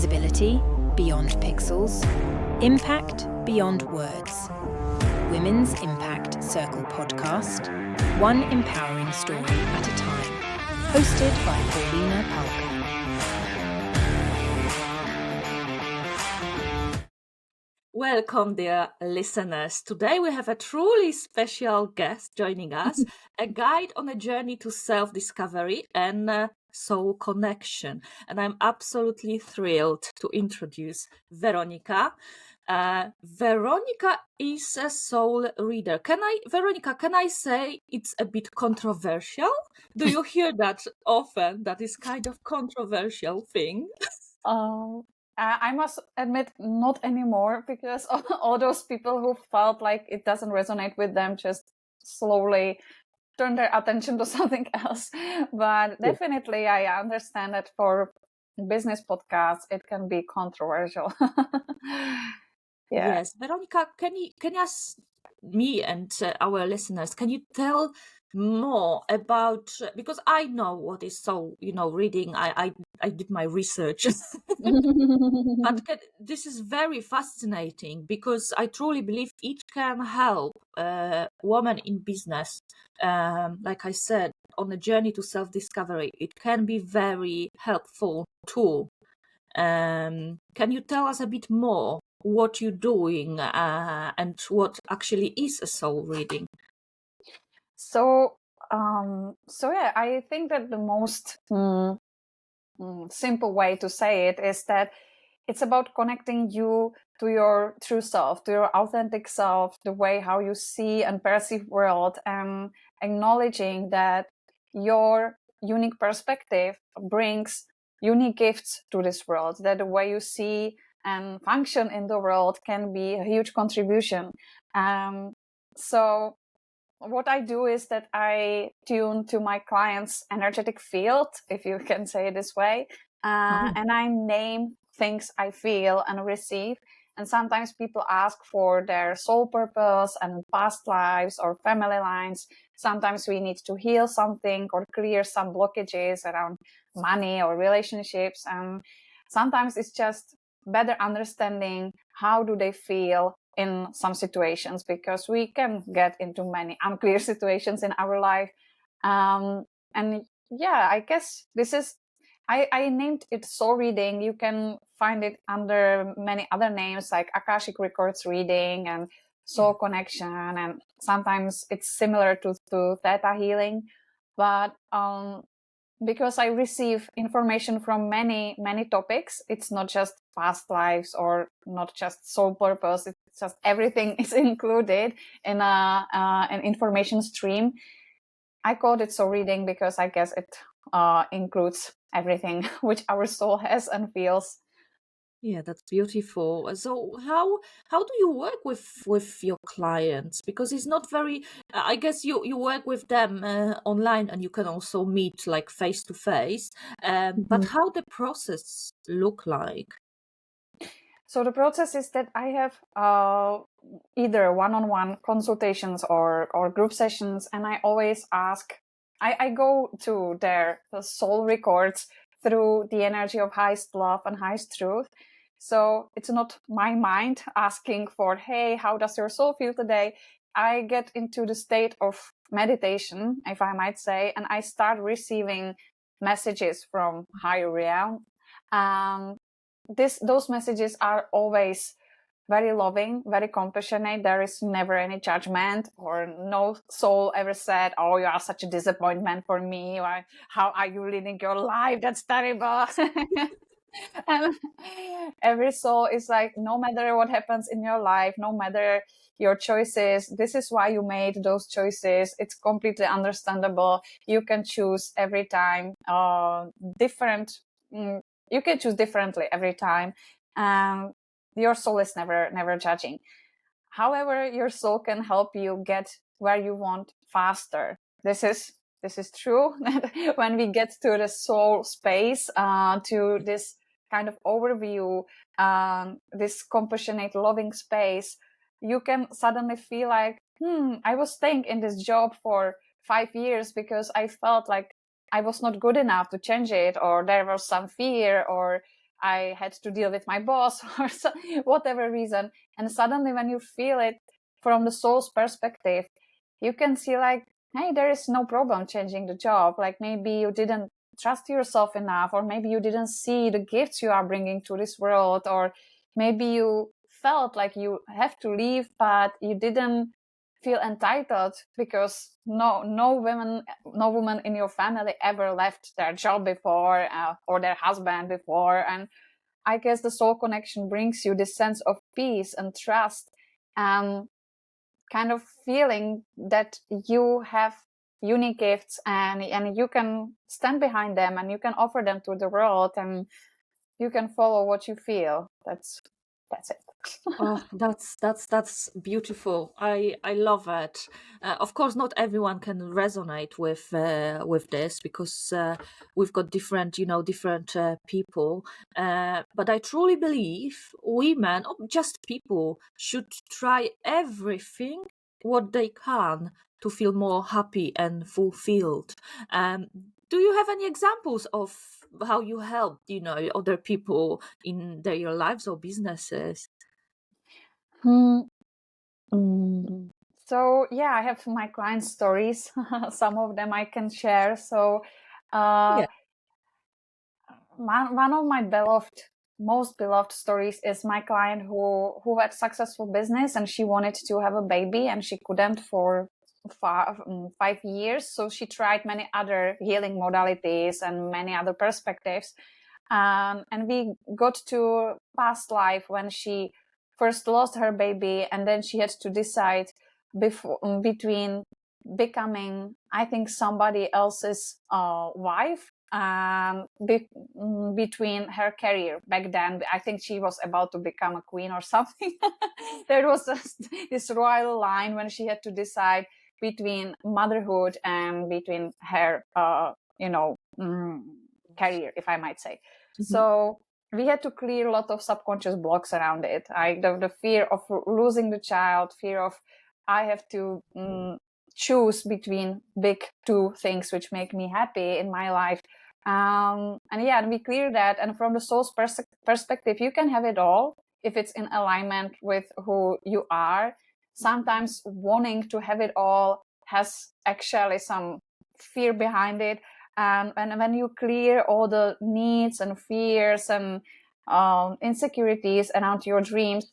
Visibility beyond pixels. Impact beyond words. Women's Impact Circle podcast. One empowering story at a time. Hosted by Paulina Palka. Welcome, dear listeners. Today we have a truly special guest joining us, a guide on a journey to self-discovery and soul connection. And I'm absolutely thrilled to introduce Veronika. Veronika is a soul reader. Veronika, can I say it's a bit controversial? Do you hear that often? That is kind of controversial thing. I must admit, not anymore, because all those people who felt like it doesn't resonate with them just slowly turn their attention to something else. But definitely, I understand that for business podcasts, it can be controversial. Yes, Veronika, can you ask me and our listeners, can you tell more about, because I know what is soul, reading. I did my research. But this is very fascinating because I truly believe it can help women in business. Like I said, on a journey to self-discovery, it can be very helpful tool. Can you tell us a bit more what you're doing and what actually is a soul reading? So I think that the most simple way to say it is that it's about connecting you to your true self, to your authentic self, the way how you see and perceive world, and acknowledging that your unique perspective brings unique gifts to this world, that the way you see and function in the world can be a huge contribution. So what I do is that I tune to my client's energetic field, if you can say it this way, and I name things I feel and receive. And sometimes people ask for their soul purpose and past lives or family lines. Sometimes we need to heal something or clear some blockages around money or relationships. And sometimes it's just better understanding how do they feel in some situations, because we can get into many unclear situations in our life. And yeah, I guess this is, I named it soul reading. You can find it under many other names like Akashic Records reading and soul connection. And sometimes it's similar to theta healing. But because I receive information from many topics, it's not just past lives or not just soul purpose. It's just everything is included in an information stream. I called it soul reading because I guess it includes everything which our soul has and feels. Yeah, that's beautiful. So how do you work with your clients? Because it's not very. I guess you work with them online, and you can also meet like face to face. But how the process look like? So the process is that I have either one-on-one consultations or group sessions, and I always ask. I go to their soul records through the energy of highest love and highest truth. So it's not my mind asking for, hey, how does your soul feel today? I get into the state of meditation, if I might say, and I start receiving messages from higher realm. Those messages are always very loving, very compassionate. There is never any judgment, or no soul ever said, oh, you are such a disappointment for me, or how are you leading your life? That's terrible. And every soul is like, no matter what happens in your life, no matter your choices, this is why you made those choices. It's completely understandable. You can choose every time different. You can choose differently every time. Your soul is never judging. However, your soul can help you get where you want faster. This is true. When we get to the soul space, to this kind of overview, this compassionate, loving space, you can suddenly feel like, I was staying in this job for 5 years because I felt like I was not good enough to change it, or there was some fear, or I had to deal with my boss or whatever reason. And suddenly when you feel it from the soul's perspective, you can see like, hey, there is no problem changing the job. Like maybe you didn't trust yourself enough, or maybe you didn't see the gifts you are bringing to this world, or maybe you felt like you have to leave, but you didn't feel entitled because no woman in your family ever left their job before, or their husband before. And I guess the soul connection brings you this sense of peace and trust, and kind of feeling that you have unique gifts, and you can stand behind them and you can offer them to the world, and you can follow what you feel. That's it. Oh, that's beautiful. I love it. Of course, not everyone can resonate with this, because we've got different, different people. But I truly believe women, or just people, should try everything what they can to feel more happy and fulfilled. Do you have any examples of how you helped, other people in their lives or businesses? Hmm. Mm. So yeah, I have my client stories. Some of them I can share. So Yeah. one of my most beloved stories is my client who had successful business, and she wanted to have a baby and she couldn't for 5 years. So she tried many other healing modalities and many other perspectives. And we got to past life when she first lost her baby, and then she had to decide between becoming, I think, somebody else's wife, between her career. Back then, I think she was about to become a queen or something. There was this royal line when she had to decide between motherhood and between her, career, if I might say. Mhm. So we had to clear a lot of subconscious blocks around it. The fear of losing the child, fear of I have to choose between big two things which make me happy in my life. And yeah, we clear that. And from the soul's perspective, you can have it all if it's in alignment with who you are. Sometimes wanting to have it all has actually some fear behind it. And when you clear all the needs and fears and insecurities around your dreams,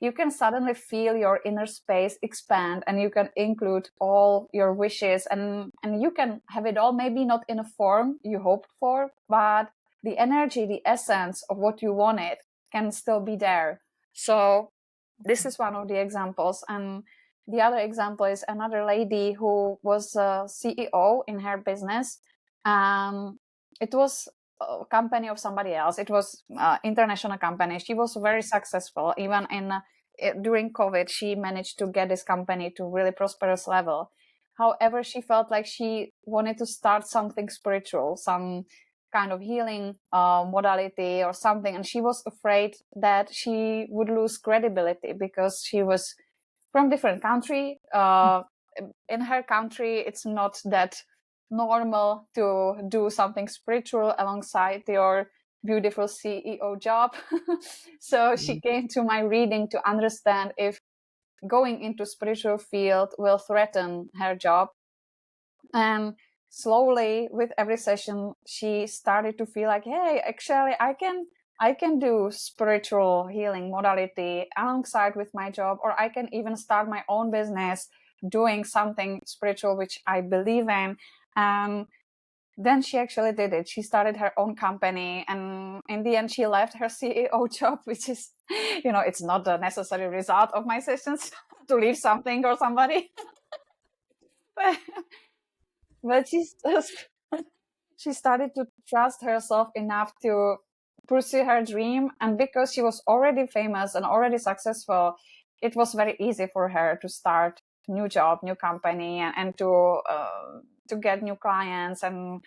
you can suddenly feel your inner space expand, and you can include all your wishes, and you can have it all, maybe not in a form you hoped for, but the energy, the essence of what you wanted can still be there. So this is one of the examples. And the other example is another lady who was a CEO in her business. It was a company of somebody else. It was international company. She was very successful. Even during COVID, she managed to get this company to really prosperous level. However, she felt like she wanted to start something spiritual, some kind of healing modality or something, and she was afraid that she would lose credibility because she was from different country. In her country, it's not that normal to do something spiritual alongside your beautiful CEO job. So she came to my reading to understand if going into spiritual field will threaten her job. And slowly, with every session, she started to feel like, hey, actually I can do spiritual healing modality alongside with my job, or I can even start my own business doing something spiritual which I believe in. And then she actually did it. She started her own company, and in the end she left her CEO job, which is, it's not the necessary result of my sessions to leave something or somebody. But she started to trust herself enough to pursue her dream. And because she was already famous and already successful, it was very easy for her to start new job, new company, and to get new clients. And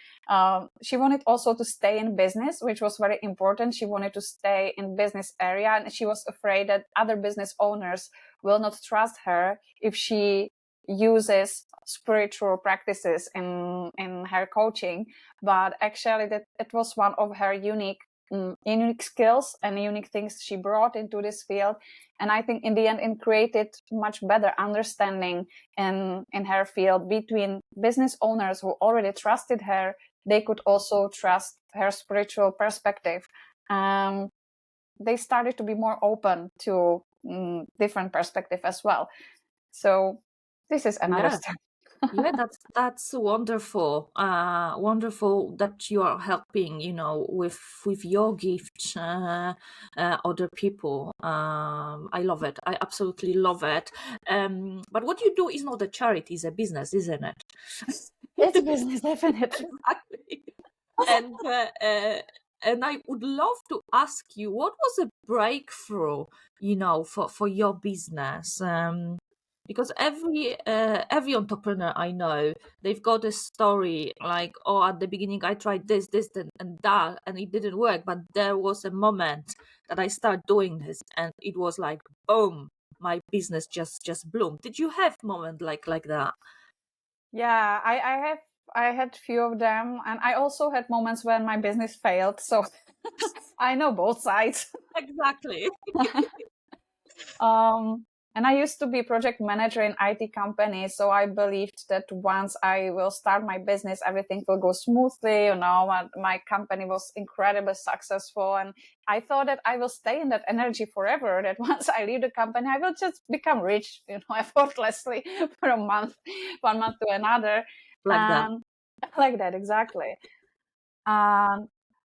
she wanted also to stay in business, which was very important. She wanted to stay in business area, and she was afraid that other business owners will not trust her if she uses spiritual practices in her coaching. But actually that it was one of her unique unique skills and unique things she brought into this field. And I think in the end it created much better understanding in her field between business owners who already trusted her. They could also trust her spiritual perspective. They started to be more open to different perspective as well. So this is another step. Yeah, that's wonderful. Wonderful that you are helping, with your gift, other people. I love it. I absolutely love it. But what you do is not a charity; it's a business, isn't it? It's a business, definitely. Exactly. And and I would love to ask you, what was a breakthrough, for your business? Because every entrepreneur I know, they've got a story like, oh, at the beginning I tried this, and that, and it didn't work. But there was a moment that I started doing this, and it was like, boom, my business just bloomed. Did you have moment like that? Yeah, I had few of them, and I also had moments when my business failed. So I know both sides. Exactly. And I used to be project manager in IT company, so I believed that once I will start my business, everything will go smoothly. My company was incredibly successful, and I thought that I will stay in that energy forever. That once I leave the company, I will just become rich, effortlessly for a month, 1 month to another, Like that. like that exactly.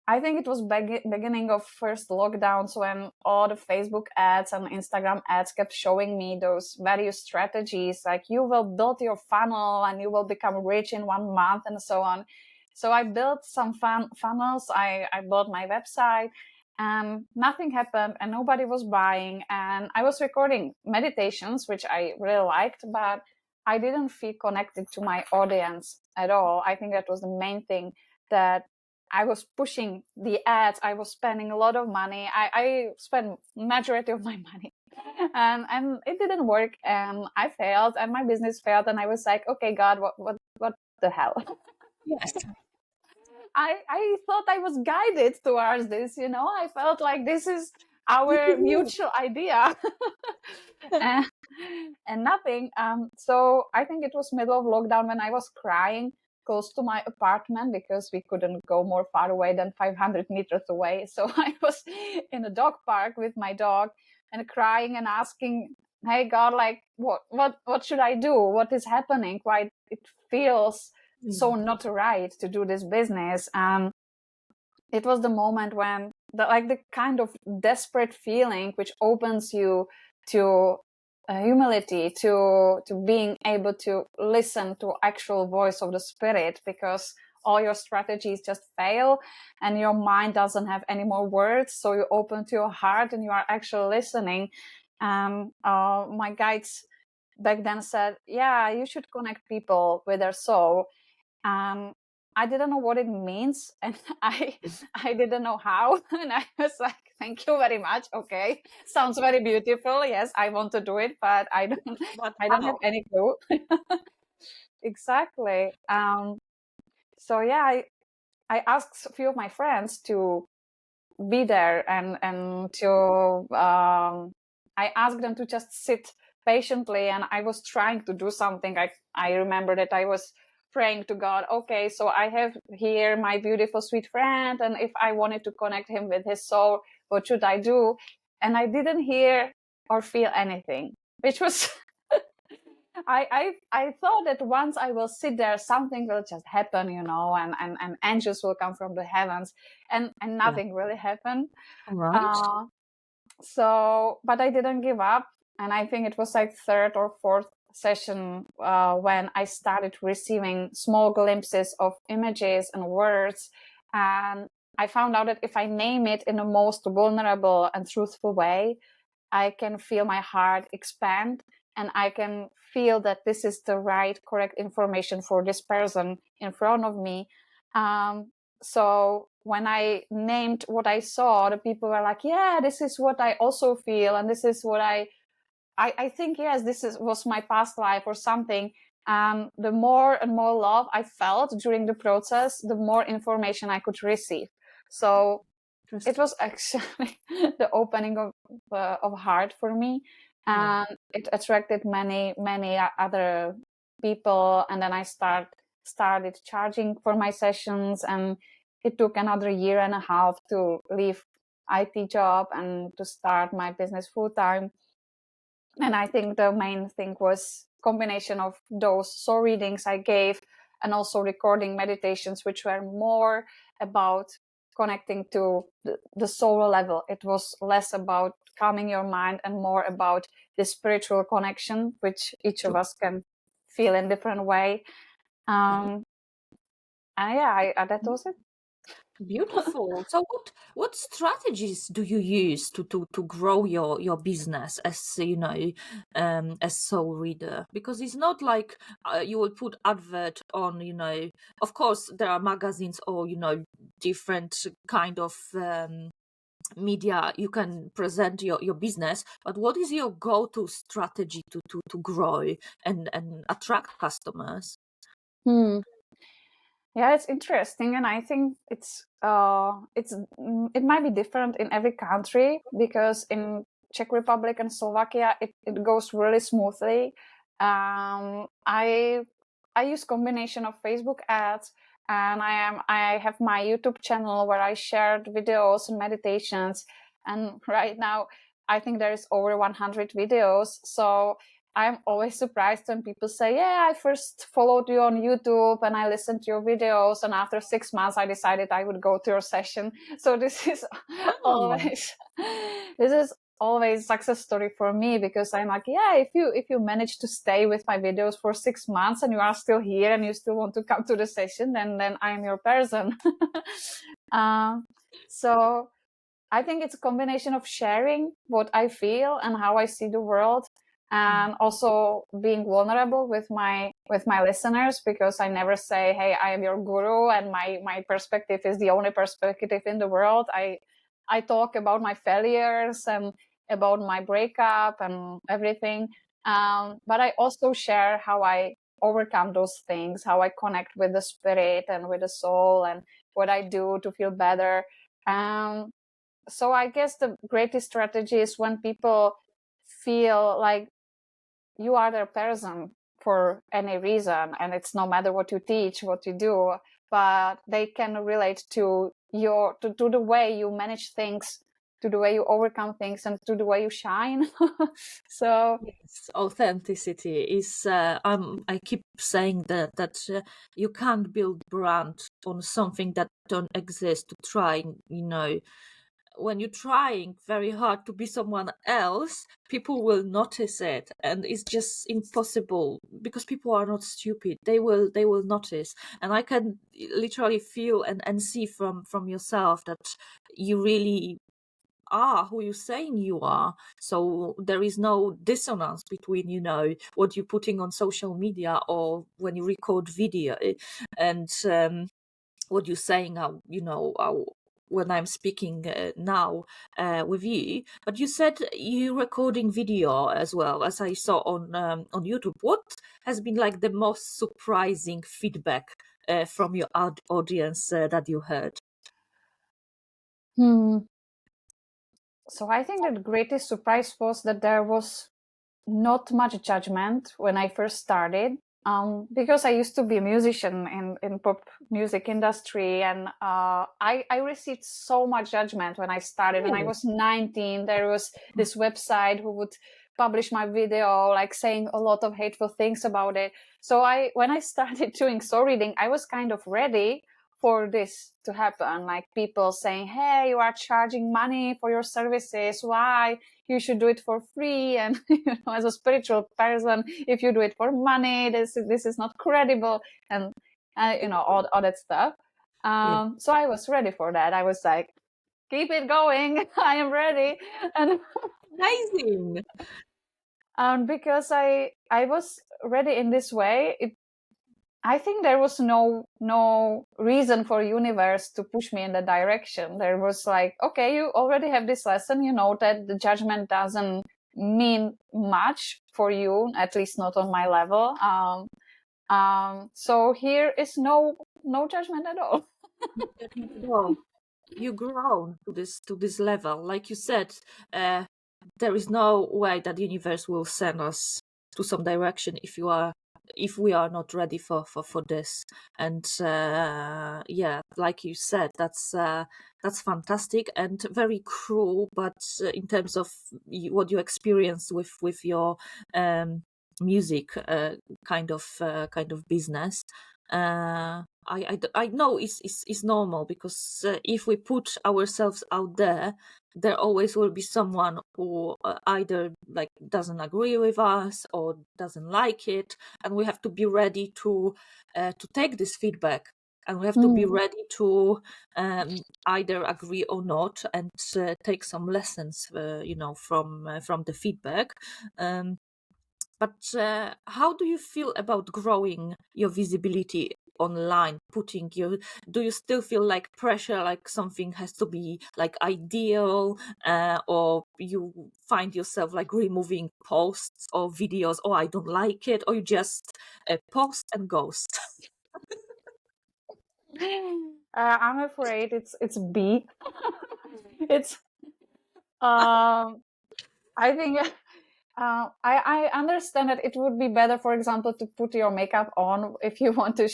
I think it was beginning of first lockdowns when all the Facebook ads and Instagram ads kept showing me those various strategies, like you will build your funnel and you will become rich in 1 month and so on. So I built some funnels. I built my website and nothing happened and nobody was buying. And I was recording meditations, which I really liked, but I didn't feel connected to my audience at all. I think that was the main thing, that I was pushing the ads. I was spending a lot of money. I spent majority of my money, and it didn't work. And I failed, and my business failed. And I was like, okay, God, what the hell? Yes. I thought I was guided towards this. I felt like this is our mutual idea, and, and nothing. So I think it was middle of lockdown when I was crying close to my apartment because we couldn't go more far away than 500 meters away. So I was in a dog park with my dog and crying and asking, hey God, like what should I do? What is happening? Why it feels so not right to do this business? It was the moment when the kind of desperate feeling which opens you to humility, to being able to listen to actual voice of the spirit, because all your strategies just fail and your mind doesn't have any more words. So you open to your heart and you are actually listening. My guides back then said, yeah, you should connect people with their soul. I didn't know what it means, and I didn't know how, and I was like, "Thank you very much. Okay, sounds very beautiful. Yes, I want to do it, but I don't But I don't have how? any clue." Exactly. So yeah, I asked a few of my friends to be there and to I asked them to just sit patiently, and I was trying to do something. I remember that I was praying to God, okay, so I have here my beautiful sweet friend, and if I wanted to connect him with his soul, what should I do? And I didn't hear or feel anything, which was I thought that once I will sit there, something will just happen, and angels will come from the heavens, and Yeah. nothing really happened. All right. Uh, but I didn't give up, and I think it was like third or fourth session when I started receiving small glimpses of images and words, and I found out that if I name it in the most vulnerable and truthful way, I can feel my heart expand, and I can feel that this is the right, correct information for this person in front of me. So when I named what I saw, the people were like, yeah, this is what I also feel. And this is what I think, yes, was my past life or something. The more and more love I felt during the process, the more information I could receive. So it was actually the opening of heart for me, Yeah. and it attracted many other people. And then I started charging for my sessions, and it took another year and a half to leave IT job and to start my business full time. And I think the main thing was combination of those soul readings I gave, and also recording meditations, which were more about connecting to the soul level. It was less about calming your mind and more about the spiritual connection, which each of us can feel in different way. Okay. And yeah, that was it. Beautiful. So what strategies do you use to grow your business as as soul reader? Because it's not like you will put advert on, of course there are magazines or different kind of media you can present your business, but what is your go-to strategy to grow and attract customers? Hmm. Yeah, it's interesting, and I think it might be different in every country, because in Czech Republic and Slovakia it goes really smoothly. I use combination of Facebook ads, and I have my YouTube channel where I shared videos and meditations, and right now I think there is over 100 videos. So I'm always surprised when people say, yeah, I first followed you on YouTube and I listened to your videos, and after 6 months I decided I would go to your session. So this is Oh, always this is always success story for me, because I'm like, yeah, if you manage to stay with my videos for 6 months and you are still here and you still want to come to the session, then I'm your person. um, so I think it's a combination of sharing what I feel and how I see the world, and also being vulnerable with my listeners, because I never say, hey, I am your guru and my perspective is the only perspective in the world. I talk about my failures and about my breakup and everything, but I also share how I overcome those things, how I connect with the spirit and with the soul, and what I do to feel better. um, so I guess the greatest strategy is when people feel like you are their person for any reason, and it's no matter what you teach, what you do, but they can relate to to the way you manage things, to the way you overcome things, and to the way you shine. So yes, authenticity is. I keep saying that you can't build brand on something that don't exist. To try, when you're trying very hard to be someone else, people will notice it, and it's just impossible because people are not stupid. They will notice, and I can literally feel and see from yourself that you really are who you're saying you are. So there is no dissonance between what you're putting on social media or when you record video, and what you're saying when I'm speaking now with you. But you said you recording video as well, as I saw on YouTube. What has been like the most surprising feedback from your audience that you heard? hmm. So I think that the greatest surprise was that there was not much judgment when I first started. Because I used to be a musician in pop music industry, and I received so much judgment when I started. When I Oh, was 19, there was this website who would publish my video, like saying a lot of hateful things about it. So when I started doing soul reading, I was kind of ready for this to happen, like people saying, hey, you are charging money for your services, why? You should do it for free. And as a spiritual person, if you do it for money, this is not credible, and all that stuff. yeah, So I was ready for that. I was like, keep it going. I am ready. And amazing. because I was ready in this way, I think there was no reason for universe to push me in the direction. There was like, okay, you already have this lesson, you know that the judgment doesn't mean much for you, at least not on my level. So here is no judgment at all. Not at all. you grown to this level. Like you said, there is no way that the universe will send us to some direction if we are not ready for this. And yeah, like you said, that's fantastic and very cruel, but in terms of what you experienced with your music kind of business, I know it's normal, because if we put ourselves out there, there always will be someone who either like doesn't agree with us or doesn't like it, and we have to be ready to take this feedback, and we have to be ready to either agree or not, and take some lessons, from the feedback. Um, but how do you feel about growing your visibility online, putting your do you still feel like pressure, like something has to be like ideal, or you find yourself like removing posts or videos, or I don't like it, or you just post and ghost? I'm afraid it's B. It's I think I understand that it would be better, for example, to put your makeup on if you want to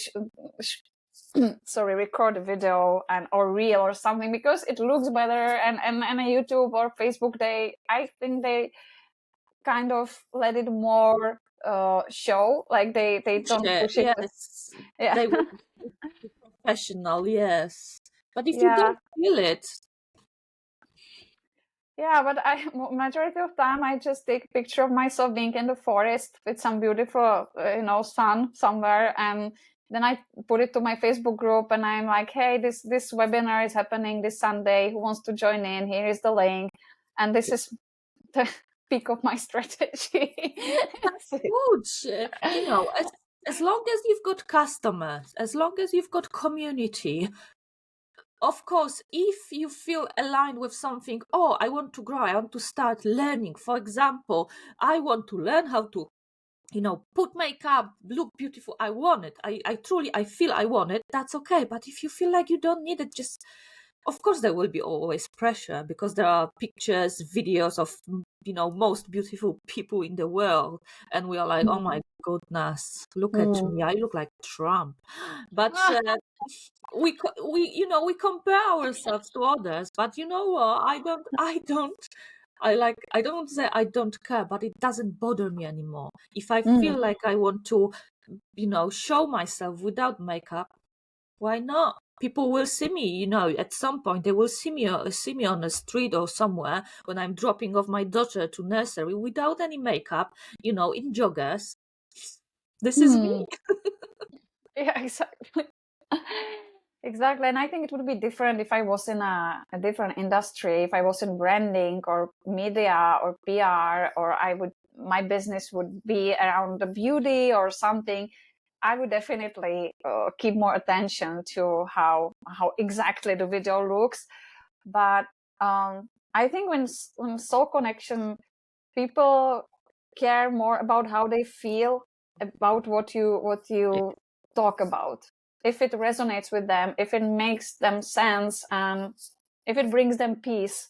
sorry, record a video and or reel or something, because it looks better. And a YouTube or Facebook, I think they kind of let it more show, like they don't push it. Yes, Yeah. they want to be professional, yes, but if you Yeah. don't feel it, Yeah, but majority of time I just take a picture of myself being in the forest with some beautiful, sun somewhere, and then I put it to my Facebook group, and I'm like, hey, this webinar is happening this Sunday. Who wants to join in? Here is the link, and this is the peak of my strategy. that's That's it. good. As long as you've got customers, as long as you've got community, of course, if you feel aligned with something, oh, I want to grow, I want to start learning. For example, I want to learn how to, put makeup, look beautiful. I want it. I truly, I feel I want it. That's okay. But if you feel like you don't need it, just, of course, there will be always pressure, because there are pictures, videos of, most beautiful people in the world. And we are like, oh my goodness, look at Mm. me. I look like Trump. But Ah. we compare ourselves to others, but you know what, I don't want to say I don't care, but it doesn't bother me anymore. If I feel like I want to, show myself without makeup, why not? People will see me, at some point they will see me on the street or somewhere when I'm dropping off my daughter to nursery without any makeup, in joggers. This is me. Hmm. Yeah, exactly. Exactly. And I think it would be different if I was in a different industry, if I was in branding or media or PR, or my business would be around the beauty or something. I would definitely keep more attention to how exactly the video looks. But I think when soul connection, people care more about how they feel about what you talk about. If it resonates with them, if it makes them sense, and if it brings them peace.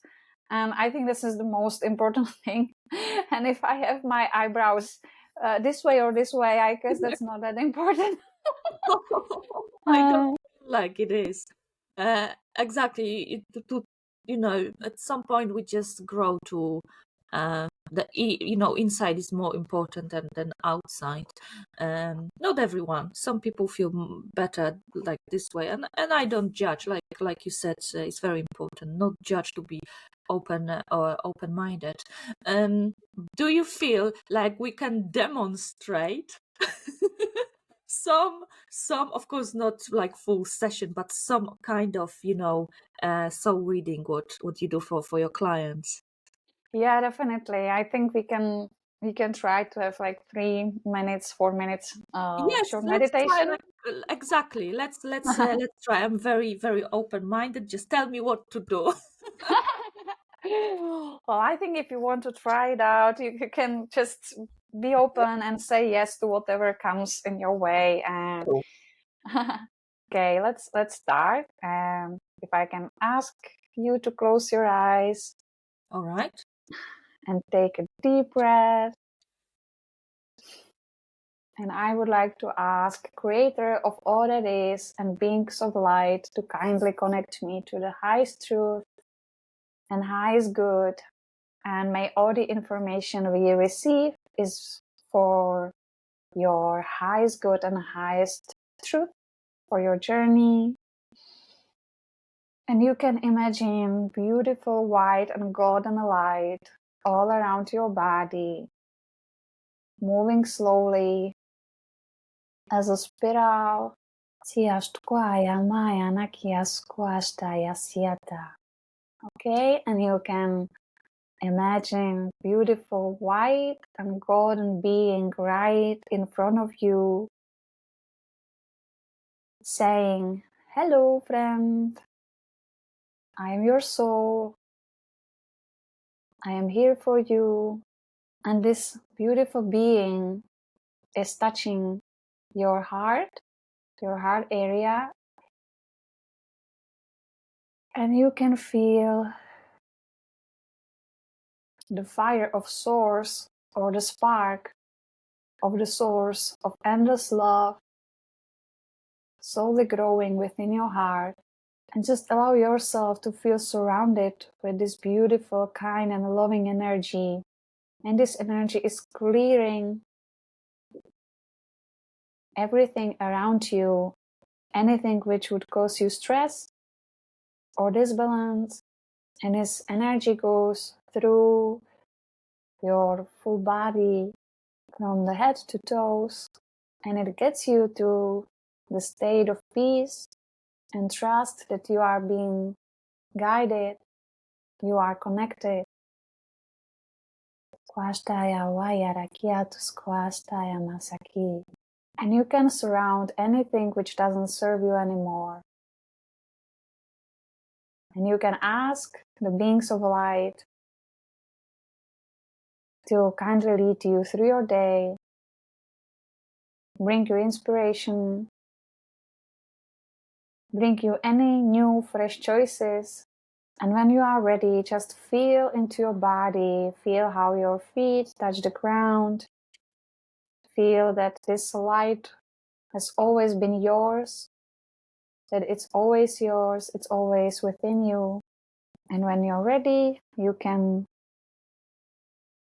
And I think this is the most important thing. And if I have my eyebrows this way or this way, I guess that's not that important. I don't Uh, feel like it is. Exactly. At some point we just grow to inside is more important than outside. Not everyone. Some people feel better like this way, and I don't judge. Like you said, it's very important not judge, to be open or open-minded. Do you feel like we can demonstrate some, of course, not like full session, but some kind of soul reading, what you do for your clients? yeah, definitely. I think we can try to have like 3 minutes, 4 minutes Yes, short let's try. meditation. Like, exactly, let's try. I'm very, very open-minded. Just tell me what to do. Well, I think if you want to try it out, you can just be open and say yes to whatever comes in your way. And Cool. okay, let's start. if I can ask you to close your eyes. All right. And take a deep breath. And I would like to ask Creator of all that is and beings of light to kindly connect me to the highest truth and highest good. And may all the information we receive is for your highest good and highest truth for your journey. And you can imagine beautiful white and golden light all around your body, moving slowly as a spiral. Okay, and you can imagine beautiful white and golden being right in front of you, saying, "Hello, friend. I am your soul. I am here for you." And this beautiful being is touching your heart area, and you can feel the fire of source, or the spark of the source of endless love slowly growing within your heart. And just allow yourself to feel surrounded with this beautiful, kind and loving energy. And this energy is clearing everything around you, anything which would cause you stress or disbalance. And this energy goes through your full body from the head to toes, and it gets you to the state of peace and trust that you are being guided, you are connected. And you can surround anything which doesn't serve you anymore. And you can ask the beings of light to kindly lead you through your day, bring you inspiration, bring you any new fresh choices. And when you are ready, just feel into your body, feel how your feet touch the ground, feel that this light has always been yours, that it's always yours, it's always within you. And when you're ready, you can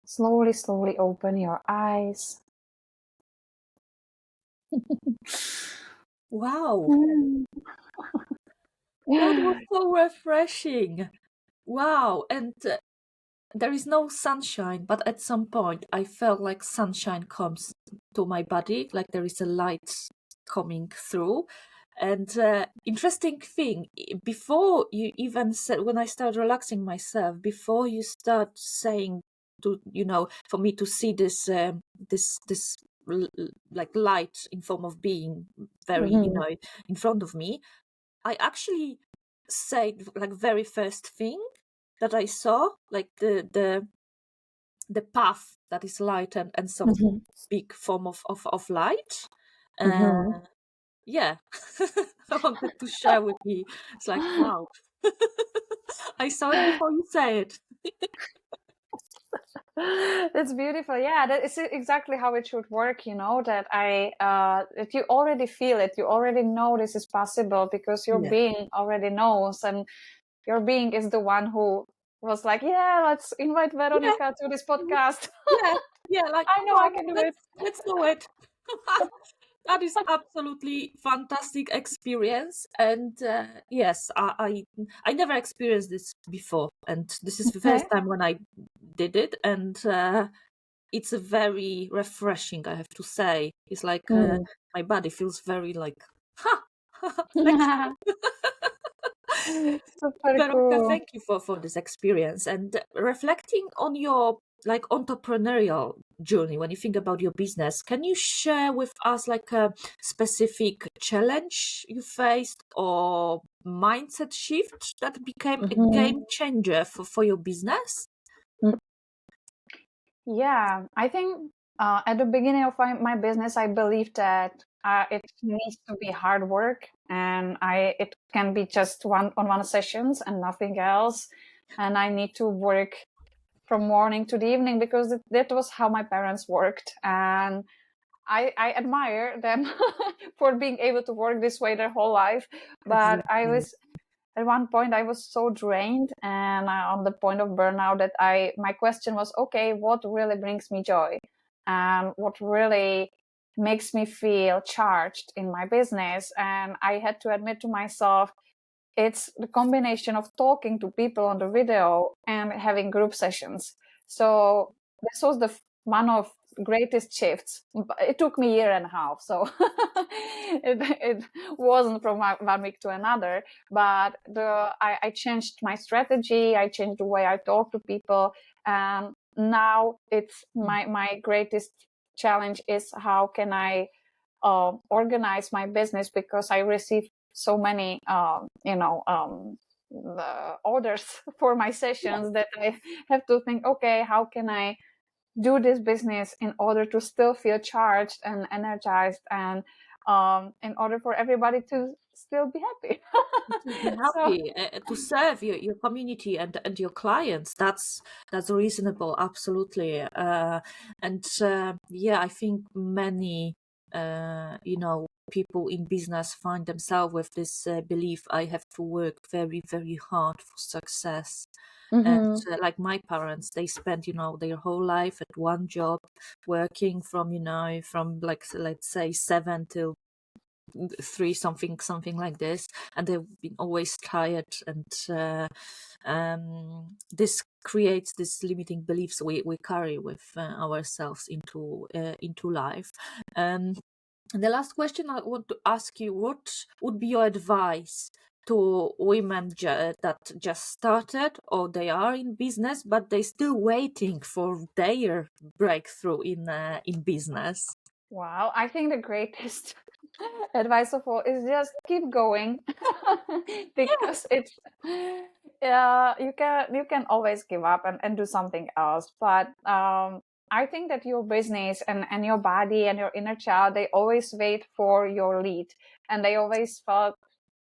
slowly open your eyes. Wow. That was so refreshing. Wow. And there is no sunshine, but at some point I felt like sunshine comes to my body, like there is a light coming through. And interesting thing, before you even said, when I started relaxing myself, before you start saying to, for me to see this like light in form of being very, in front of me, I actually said like very first thing that I saw, like the path that is light and some big form of light. Yeah, I wanted to share with you. It's like, wow. I saw it before you say it. That's beautiful. Yeah, that is exactly how it should work, that that you already feel it, you already know this is possible because your being already knows, and your being is the one who was like, yeah, let's invite Veronika to this podcast. Like, I know I can do it. Let's do it. That is absolutely fantastic experience, and yes, I never experienced this before, and this is the first time when I did it, and it's a very refreshing, I have to say. It's like my body feels very like, next time. Super Veronika, cool. thank you for this experience, and reflecting on your like entrepreneurial journey. When you think about your business, can you share with us like a specific challenge you faced or mindset shift that became a game changer for your business? Yeah, I think at the beginning of my business, I believed that it needs to be hard work, and it can be just one-on-one sessions and nothing else. And I need to work from morning to the evening because that was how my parents worked, and I admire them for being able to work this way their whole life. But I Exactly. was at one point I was so drained and on the point of burnout that my question was, okay, what really brings me joy and what really makes me feel charged in my business? And I had to admit to myself, it's the combination of talking to people on the video and having group sessions. So this was one of greatest shifts. It took me a year and a half, so it wasn't from one week to another. But I changed my strategy. I changed the way I talk to people, and now it's my greatest challenge is how can I organize my business, because I receive so many the orders for my sessions that I have to think, okay, how can I do this business in order to still feel charged and energized, and in order for everybody to still be happy. To be So happy, to serve your community and your clients. That's reasonable, absolutely. And yeah, I think many people in business find themselves with this belief, I have to work very, very hard for success. And mhm. like my parents, they spent their whole life at one job, working from from like, let's say 7 till 3, something like this, and they've been always tired. And this creates this limiting beliefs we carry with ourselves into life. And the last question I want to ask you, what would be your advice to women that just started, or they are in business but they still waiting for their breakthrough in business? Wow, I think the greatest advice of all is just keep going, because it's you can always give up and do something else. But I think that your business and your body and your inner child, they always wait for your lead, and they always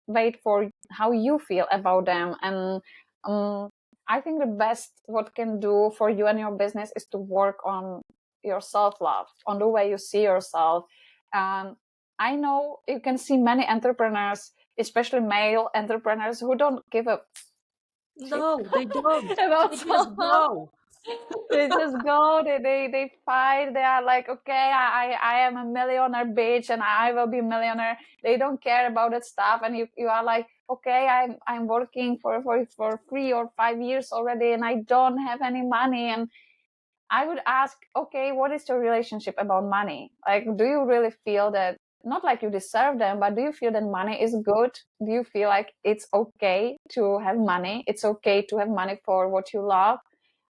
wait for how you feel about them. And um, I think the best what can do for you and your business is to work on your self-love, on the way you see yourself. um, I know you can see many entrepreneurs, especially male entrepreneurs, who don't give a shit No, they don't. about They just self-love. go. They just go, they fight. They are like, okay, I am a millionaire bitch and I will be a millionaire. They don't care about that stuff. And you are like, okay, I'm working for 3 or 5 years already and I don't have any money. And I would ask, okay, what is your relationship about money? Like, do you really feel that, not like you deserve them, but do you feel that money is good? Do you feel like it's okay to have money? It's okay to have money for what you love?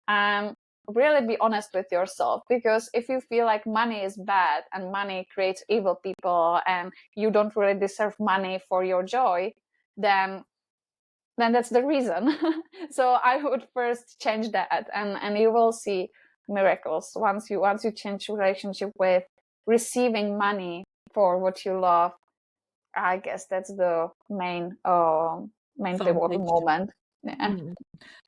And really be honest with yourself, because if you feel like money is bad and money creates evil people and you don't really deserve money for your joy, then that's the reason. So I would first change that, and you will see miracles once you change relationship with receiving money for what you love. I guess that's the main pivotal Foundation. moment. Yeah. Mm.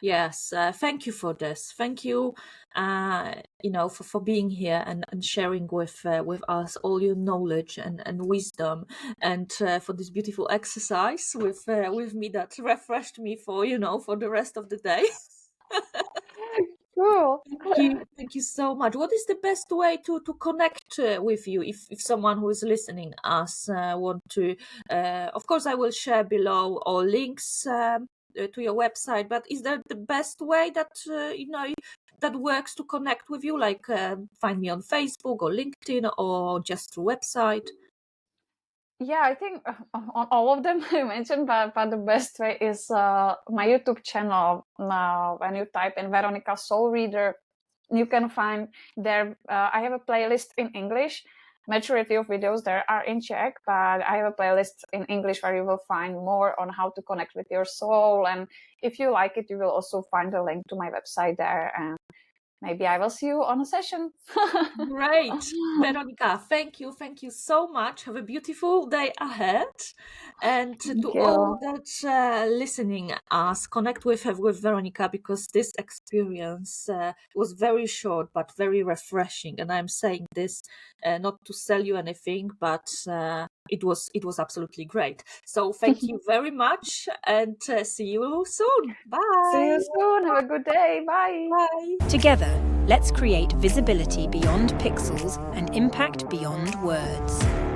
Yes, thank you for this. Thank you, for being here and sharing with us all your knowledge and wisdom, and for this beautiful exercise with me that refreshed me for the rest of the day. Cool. Thank you so much. What is the best way to connect with you if someone who is listening us want to? Of course, I will share below all links to your website. But is there the best way that that works to connect with you? Like find me on Facebook or LinkedIn or just through website? Yeah, I think on all of them I mentioned, but the best way is my YouTube channel. Now, when you type in Veronika Soul Reader, you can find there. I have a playlist in English. Majority of videos there are in Czech, but I have a playlist in English where you will find more on how to connect with your soul. And if you like it, you will also find a link to my website there. And maybe I will see you on a session. Great. Veronika, thank you. Thank you so much. Have a beautiful day ahead. And Thank to you. all that listening us, connect with Veronika, because this experience was very short but very refreshing. And I'm saying this not to sell you anything, but it was absolutely great. So thank you very much, and see you soon. Bye. See you soon. Have a good day. Bye. Bye. Together, let's create visibility beyond pixels and impact beyond words.